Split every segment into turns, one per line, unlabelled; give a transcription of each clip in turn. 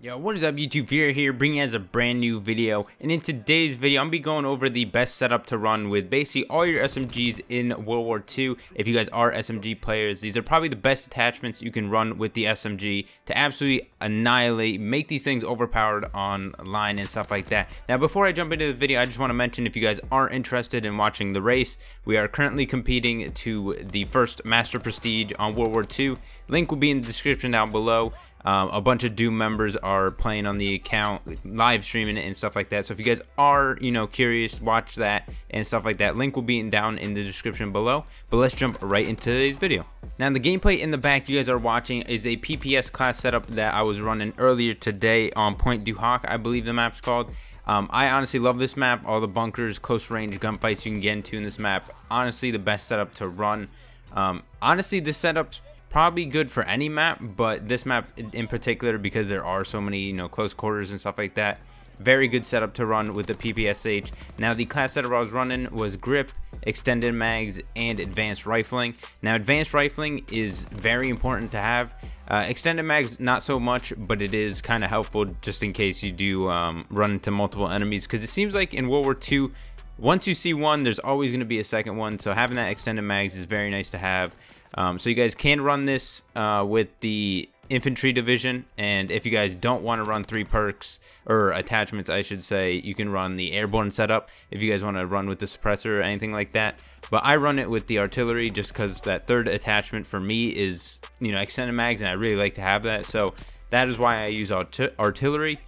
Yo, what is up YouTube? FuRy here, bringing you guys a brand new video, and in today's video I'm gonna be going over the best setup to run with basically all your SMGs in World War II. If you guys are SMG players, these are probably the best attachments you can run with the SMG to absolutely annihilate, make these things overpowered online and stuff like that. Now before I jump into the video, I just want to mention, if you guys aren't interested in watching the race, we are currently competing to the first Master Prestige on World War II. Link will be in the description down below. A bunch of Doom members are playing on the account, live streaming it and stuff like that. So if you guys are, curious, watch that and stuff like that. Link will be down in the description below. But let's jump right into today's video. Now the gameplay in the back you guys are watching is a PPS class setup that I was running earlier today on Point du Hoc, I believe the map's called. I honestly love this map. All the bunkers, close range gunfights you can get into in this map. Honestly, the best setup to run. Honestly, this setup's probably good for any map, but this map in particular, because there are so many close quarters and stuff like that, very good setup to run with the PPSH. Now the class setup I was running was grip, extended mags, and advanced rifling. Now advanced rifling is very important to have. Extended mags not so much, but it is kind of helpful just in case you do run into multiple enemies, because it seems like in World War II, once you see one, there's always going to be a second one, so having that extended mags is very nice to have. So you guys can run this with the infantry division, and if you guys don't want to run 3 perks or attachments, I should say, you can run the airborne setup if you guys want to run with the suppressor or anything like that. But I run it with the artillery just because that third attachment for me is extended mags, and I really like to have that, so that is why I use artillery.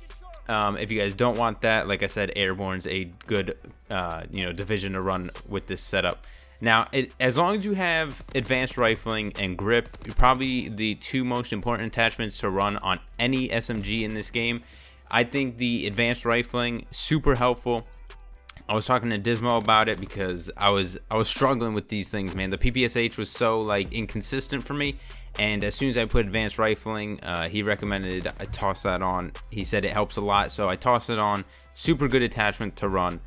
If you guys don't want that, like I said, airborne's a good division to run with this setup. Now, as long as you have advanced rifling and grip, probably the 2 most important attachments to run on any SMG in this game. I think the advanced rifling, super helpful. I was talking to Dismo about it because I was struggling with these things, man. The PPSH was so inconsistent for me, and as soon as I put advanced rifling, he recommended I toss that on. He said it helps a lot, so I tossed it on. Super good attachment to run.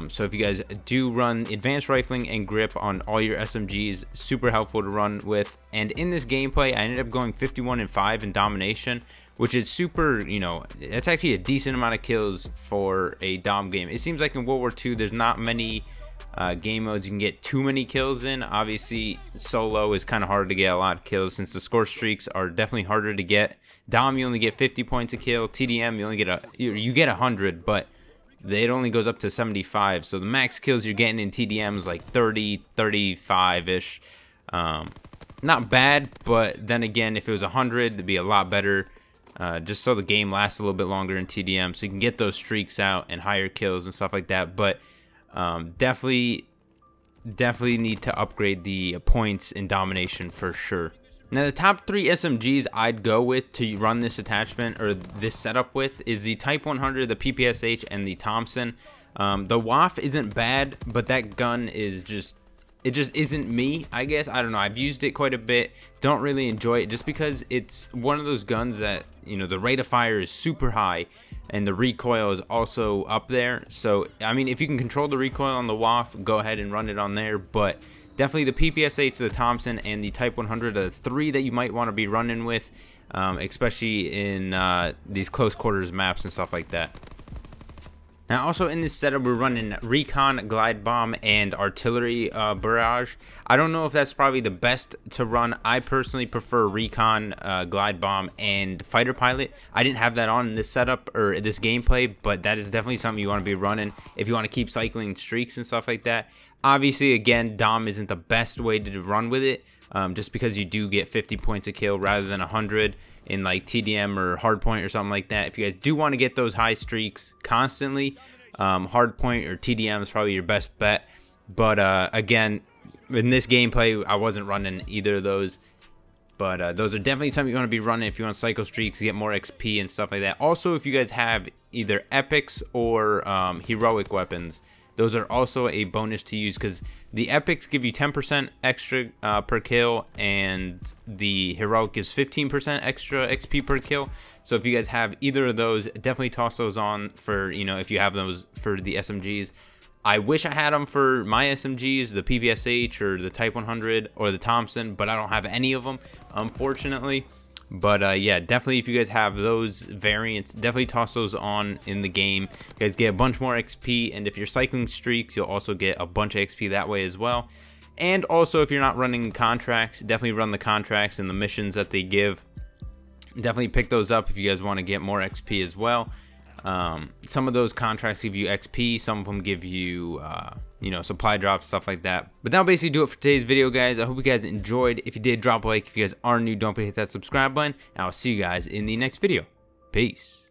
So if you guys do run advanced rifling and grip on all your SMGs, super helpful to run with. And in this gameplay, I ended up going 51-5 in domination, which is super, that's actually a decent amount of kills for a dom game. It seems like in World War II, there's not many game modes you can get too many kills in. Obviously, solo is kind of hard to get a lot of kills since the score streaks are definitely harder to get. Dom, you only get 50 points a kill. TDM, you only get you get 100, but it only goes up to 75, so the max kills you're getting in TDM is like 30, 35-ish. Not bad, but then again, if it was 100, it'd be a lot better, just so the game lasts a little bit longer in TDM, so you can get those streaks out and higher kills and stuff like that. But definitely need to upgrade the points in domination for sure. Now the top 3 SMGs I'd go with to run this attachment or this setup with is the Type 100, the PPSH, and the Thompson. The WAF isn't bad, but that gun is just isn't me, I guess. I don't know, I've used it quite a bit, don't really enjoy it just because it's one of those guns that the rate of fire is super high and the recoil is also up there. So I mean, if you can control the recoil on the WAF, go ahead and run it on there, but definitely the PPSH, the Thompson, and the Type 100 are the 3 that you might want to be running with, especially in these close quarters maps and stuff like that. Now also in this setup, we're running recon, glide bomb, and artillery barrage. I don't know if that's probably the best to run. I personally prefer recon, glide bomb, and fighter pilot. I didn't have that on in this setup or this gameplay, but that is definitely something you want to be running if you want to keep cycling streaks and stuff like that. Obviously, again, dom isn't the best way to run with it, just because you do get 50 points a kill rather than 100 in like TDM or hardpoint or something like that. If you guys do want to get those high streaks constantly, hardpoint or TDM is probably your best bet. But again, in this gameplay, I wasn't running either of those. But those are definitely something you want to be running if you want to cycle streaks, get more XP and stuff like that. Also, if you guys have either epics or heroic weapons, those are also a bonus to use, because the epics give you 10% extra per kill, and the heroic is 15% extra XP per kill. So if you guys have either of those, definitely toss those on for, if you have those for the SMGs. I wish I had them for my SMGs, the PPSH or the Type 100 or the Thompson, but I don't have any of them, unfortunately. But yeah, definitely if you guys have those variants, definitely toss those on in the game. You guys get a bunch more XP, and if you're cycling streaks, you'll also get a bunch of XP that way as well. And also, if you're not running contracts, definitely run the contracts and the missions that they give. Definitely pick those up if you guys want to get more XP as well. Some of those contracts give you XP, some of them give you you know, supply drops, stuff like that. But that'll basically do it for today's video, guys. I hope you guys enjoyed. If you did, drop a like. If you guys are new, don't forget to hit that subscribe button, and I'll see you guys in the next video. Peace.